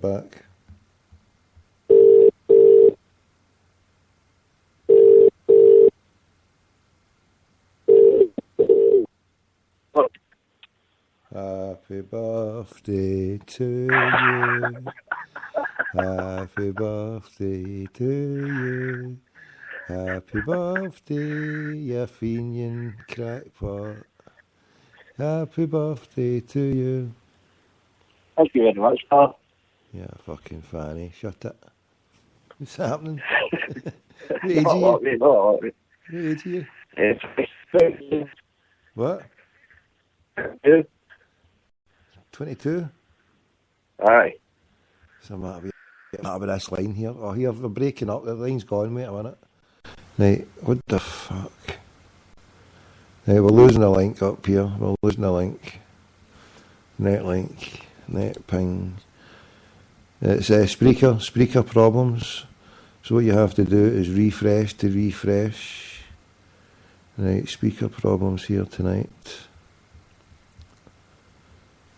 back. Happy birthday to you. Happy birthday to you. Happy birthday, you Fenian crackpot. Happy birthday to you. Thank you very much, pal. Yeah, fucking fanny. Shut it. What's happening? What age are you? What age are you? What? 22? Aye. So I might be this line here. Oh, here, we're breaking up. The line's gone, wait a minute. Right, what the fuck? Right, we're losing a link up here. We're losing a link. Net link. Net ping. It's Spreaker problems. So what you have to do is refresh to refresh. Right, speaker problems here tonight.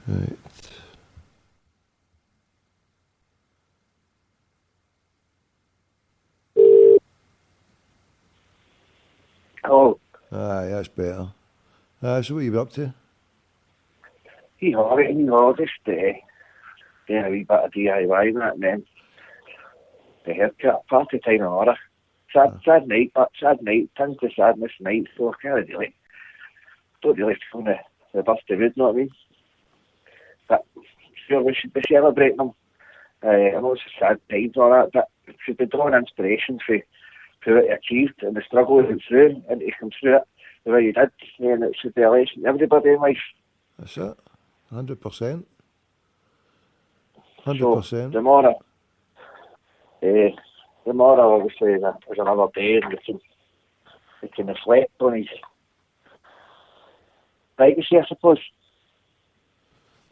Right. Oh. Aye, that's better. So what are you up to? Just doing a wee bit of DIY and that, and then the haircut, party time in order. Sad night, turns to sadness night, so I don't really feel the burst of wood, know what I mean? But sure, we should be celebrating them. I know it's a sad time and all that, but we should be drawing inspiration for what he achieved and the struggle he went through, and he come through it the way he did, and it should be a lesson to everybody in life. That's it. 100%. 100%. So, tomorrow obviously is another day, and we can reflect on his legacy, I suppose.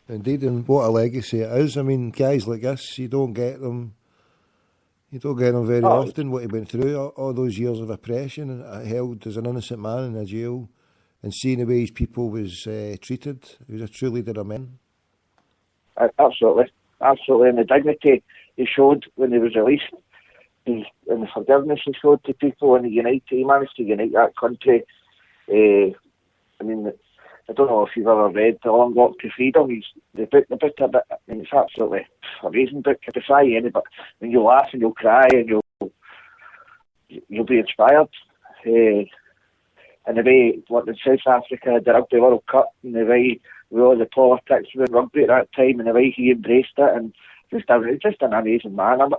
Indeed, and what a legacy it is. I mean, guys like this, you don't get them very often. What he went through, all those years of oppression, and held as an innocent man in a jail, and seeing the way his people was treated. He was a true leader of men. Absolutely, and the dignity he showed when he was released, and the forgiveness he showed to people, and he managed to unite that country. I mean, I don't know if you've ever read The Long Walk to Freedom. The book a bit. I mean, it's absolutely an amazing book. I defy anybody. I mean, you'll laugh and you'll cry and you'll be inspired. And the way what in South Africa had the Rugby World Cup, and the way with all the politics with rugby at that time, and the way he embraced it, and just an amazing man. I'm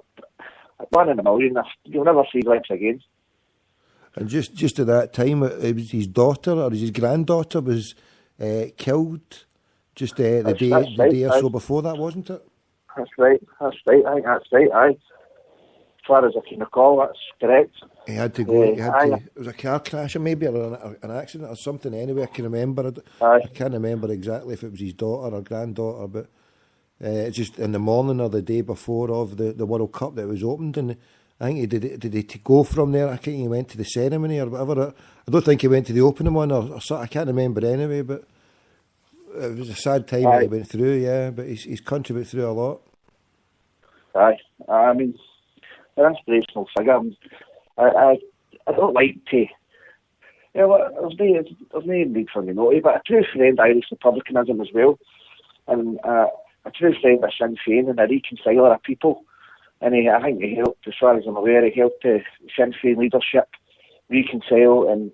one in a million. You'll never see like again. And just at that time, it was his daughter or his granddaughter was killed. Just the day or so before that, wasn't it? That's right. I think that's right. Aye. As far as I can recall, that's correct. He had to go. It was a car crash, or maybe an accident or something. Anyway, I can remember. I can't remember exactly if it was his daughter or granddaughter, but it's just in the morning or the day before of the World Cup that was opened, and I think did he go from there? I think he went to the ceremony or whatever. I don't think he went to the opening one or something. I can't remember anyway, but it was a sad time that he went through, yeah, but he's contributed through a lot. Aye. I mean, an inspirational figure. I don't like to... there's no need for me naughty, but a true friend of Irish republicanism as well, and a true friend of Sinn Féin and a reconciler of people. And I think he helped, as far as I'm aware, he helped the Sinn Féin leadership reconcile and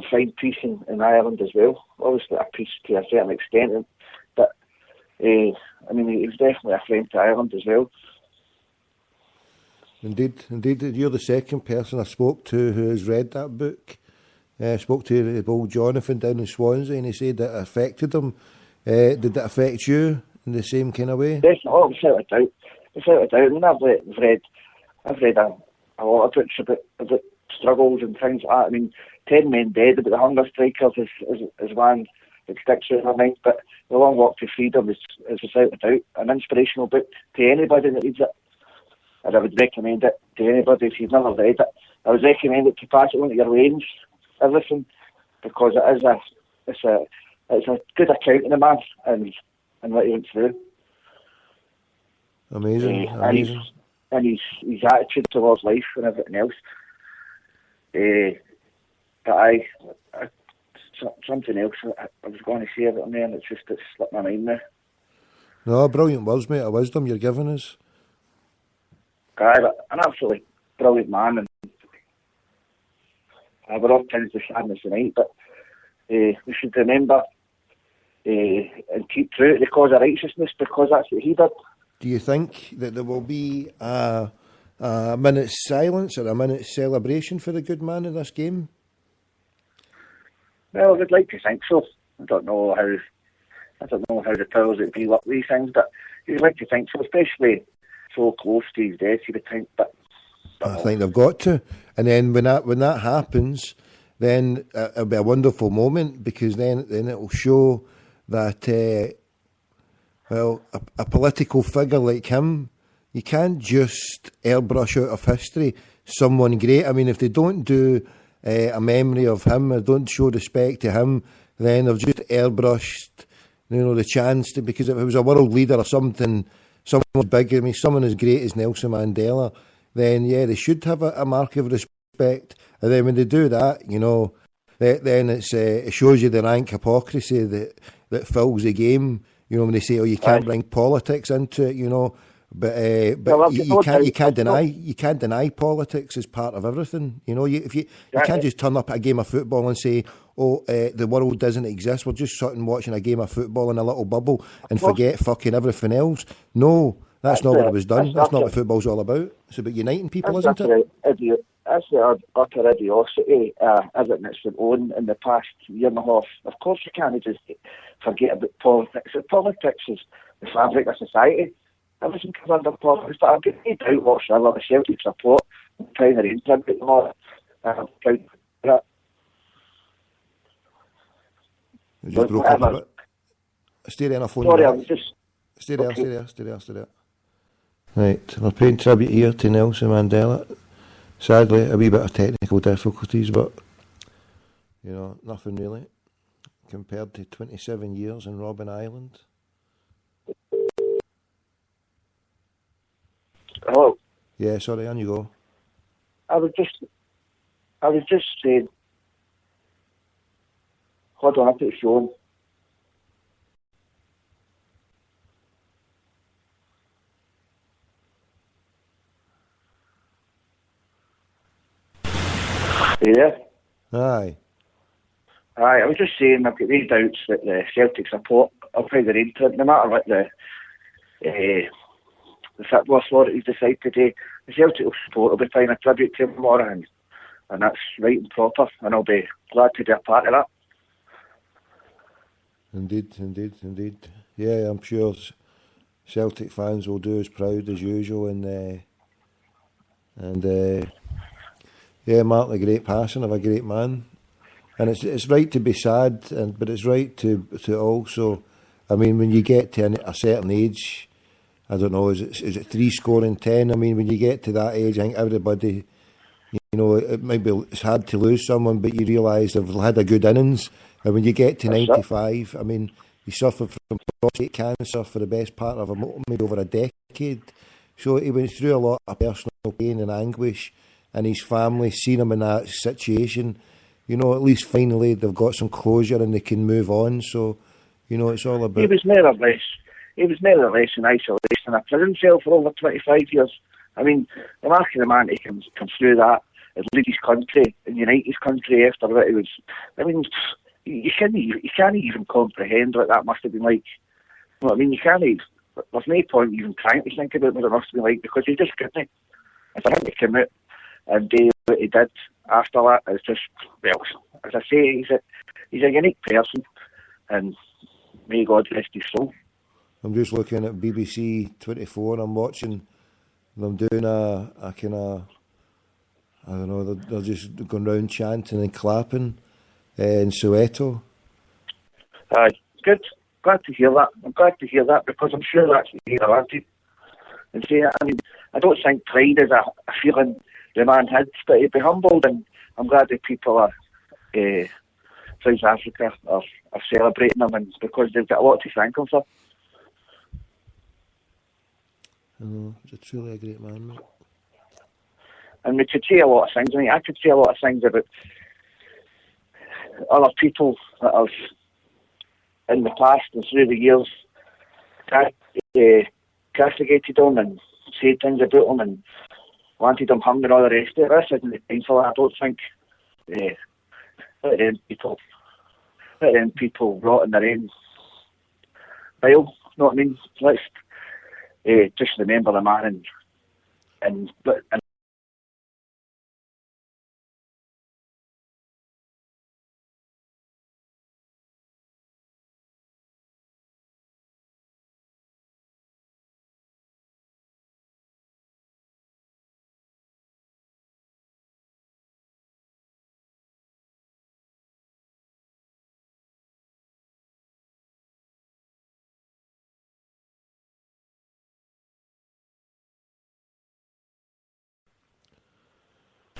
find peace in Ireland as well. Obviously a peace to a certain extent, but I mean, he was definitely a friend to Ireland as well. Indeed. You're the second person I spoke to who has read that book. I spoke to old Jonathan down in Swansea, and he said that it affected him. Did it affect you in the same kind of way? Definitely, without a doubt. I mean, I've read a lot of books about struggles and things like that. I mean, 10 Men Dead about the hunger strikers is one that sticks out in my mind, but The Long Walk to Freedom is without a doubt an inspirational book to anybody that reads it. And I would recommend it to anybody if you've never read it. I would recommend it to pass it on to your range, everything, because it's a good account of the man and what he went through. Amazing, and amazing. his attitude towards life and everything else. But something else I was going to say about him there, and it's slipped my mind now. No, brilliant words, mate, of wisdom you're giving us. But an absolutely brilliant man, and we're all tends to sadness tonight, but we should remember and keep true to the cause of righteousness, because that's what he did. Do you think that there will be a minute's silence or a minute's celebration for the good man in this game? Well, I'd like to think so. I don't know how the powers that be look these things, but you'd like to think so, especially so close to his death. You would think, but I think they've got to. And then when that happens, then it'll be a wonderful moment, because then it'll show that a political figure like him, you can't just airbrush out of history someone great. I mean, if they don't do a memory of him or don't show respect to him, then they've just airbrushed, the chance to, because if it was a world leader or something, someone big, I mean, someone as great as Nelson Mandela, then yeah, they should have a mark of respect. And then when they do that, then it shows you the rank hypocrisy that fills the game. When they say, "Oh, you can't bring politics into it," but you can't deny politics as part of everything. You can't just turn up at a game of football and say, "Oh, the world doesn't exist. We're just sitting watching a game of football in a little bubble and forget fucking everything else." No, that's not what it was done. That's not what football's all about. It's about uniting people, isn't it? That's the utter idiocity, everything that's been on in the past year and a half. Of course you can't just forget about politics. Politics is the fabric of society. Everything comes under politics. But I've got no doubt whatsoever the Celtic support, the primary intent, and all that. You just broke up a bit. Stay there on a phone. Sorry, I was just... Stay there. Right, we're paying tribute here to Nelson Mandela. Sadly, a wee bit of technical difficulties, but, nothing really compared to 27 years in Robben Island. Hello? Yeah, sorry, on you go. I was just saying... Hold on, I put it on. Yeah. Aye, I was just saying I've got no doubts that the Celtic support will play their intent, no matter what the football authorities decide today. The Celtic support will be paying a tribute to him tomorrow, and that's right and proper, and I'll be glad to be a part of that. Indeed. Yeah, I'm sure Celtic fans will do as proud as usual, and mark the great passing of a great man. And it's right to be sad, but it's right to also, I mean, when you get to a certain age, I don't know, is it 70? I mean, when you get to that age, I think everybody, it might be, it's hard to lose someone, but you realise they've had a good innings. And when you get to 95, I mean, he suffered from prostate cancer for the best part of maybe over a decade. So he went through a lot of personal pain and anguish, and his family seen him in that situation. At least finally they've got some closure and they can move on. So, it's all about... He was more or less in isolation in a prison cell for over 25 years. I mean, the mark of the man who can come through that and lead his country and unite his country after what it was... I mean, you can't even comprehend what that must have been like. You know what I mean? You can't even... There's no point even trying to think about what it must have been like, because you just couldn't. And for him to come out and do what he did after that, it's just, well, as I say, he's a unique person, and may God rest his soul. I'm just looking at BBC 24 and I'm watching them doing a kind of, I don't know, they're just going round chanting and clapping in Soweto. Aye, good. Glad to hear that. I'm glad to hear that, because I'm sure that's what he wanted. And say, I mean, I don't think pride is a feeling the man had, but he'd be humbled, and I'm glad that people are South Africa are celebrating him, and because they've got a lot to thank him for. I know, he's truly a great man, mate. And we could say a lot of things. I mean, I could say a lot of things about other people that have, in the past and through the years, castigated them and said things about them and wanted them hung and all the rest of it. This isn't the time for that. I don't think let them people rot in their own bile. You know what I mean? Let's just remember the man and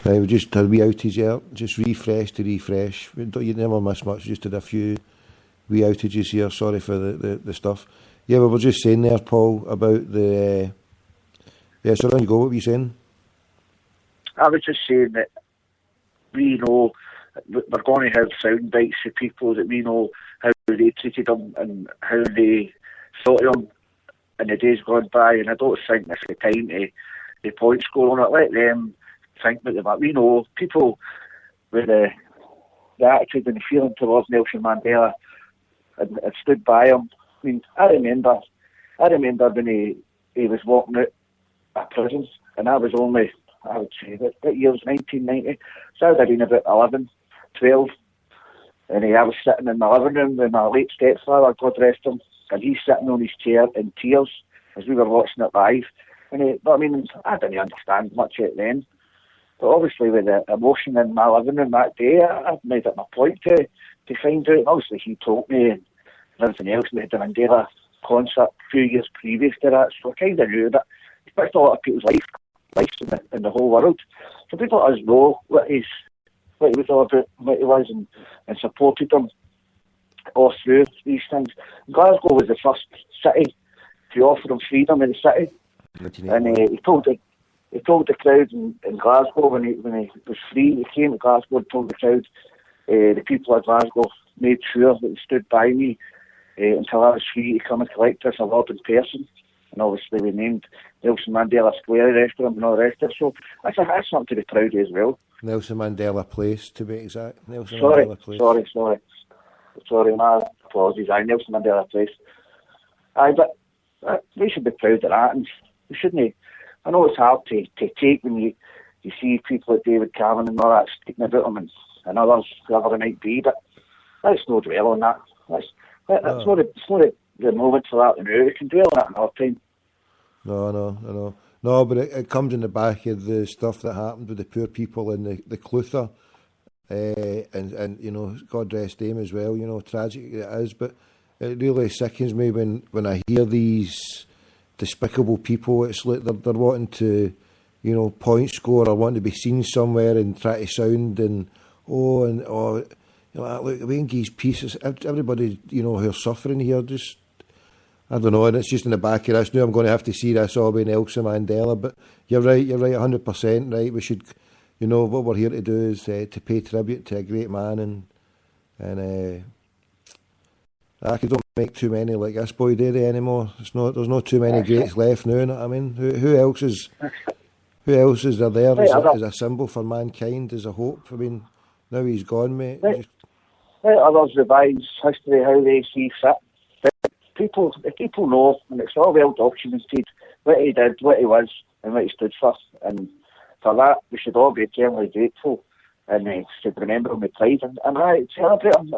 We just had a wee outage there, just refresh. You never miss much, just had a few wee outages here, sorry for the stuff. Yeah, we were just saying there, Paul, about the... yeah, so on you go, what were you saying? I was just saying that we know we're going to have sound bites of people that we know how they treated them and how they thought of them in the days gone by, and I don't think this is the time to point score on it. Let them think about that. We know people with the attitude and the feeling towards Nelson Mandela and stood by him. I mean, I remember when he was walking out of prison, and I was only, I would say, that year was 1990, so I would have been about 11, 12, and I was sitting in my living room with my late stepfather, God rest him, and he's sitting on his chair in tears as we were watching it live. And I mean, I didn't understand much at then, but obviously with the emotion in my living room that day, I made it my point to find out. Obviously he told me and everything else. We had the Mandela concert a few years previous to that, so I kind of knew that it affected a lot of people's lives in the whole world. So people like us know what he was all about, what he was, and supported him all through these things. Glasgow was the first city to offer him freedom in the city, and he told the crowd in Glasgow when he was free. He came to Glasgow and told the crowd, the people of Glasgow made sure that they stood by me until I was free to come and collect this award in person. And obviously we named Nelson Mandela Square, the rest of them and all the rest of it. So that's something to be proud of as well. Nelson Mandela Place, to be exact. Mandela Place. Sorry, my apologies. Nelson Mandela Place. But we should be proud of that, and we shouldn't. I know it's hard to take when you see people like David Cameron and all that speaking about them and others, whoever it might be, but let's not dwell on that. It's not the moment for that now. We can dwell on that another time. No, but it comes in the back of the stuff that happened with the poor people in the Clutha, and you know, God rest him as well. You know, tragic it is, but it really sickens me when I hear these despicable people. It's like they're wanting to, you know, point score or wanting to be seen somewhere and try to sound you know, look, we can give pieces. Everybody, you know, who's suffering here, just, I don't know, and it's just in the back of this. Now I'm going to have to see this all with Nelson Mandela, but you're right, 100% right. We should, you know, what we're here to do is to pay tribute to a great man, and I don't make too many like this boy, do they, anymore? There's not too many greats left now, you know what I mean? Who else is there as a symbol for mankind, as a hope? I mean, now he's gone, mate. Let others revise history how they see fit. If people know, and it's all well documented, what he did, what he was, and what he stood for. And for that, we should all be eternally grateful and should remember him with pride and celebrate him.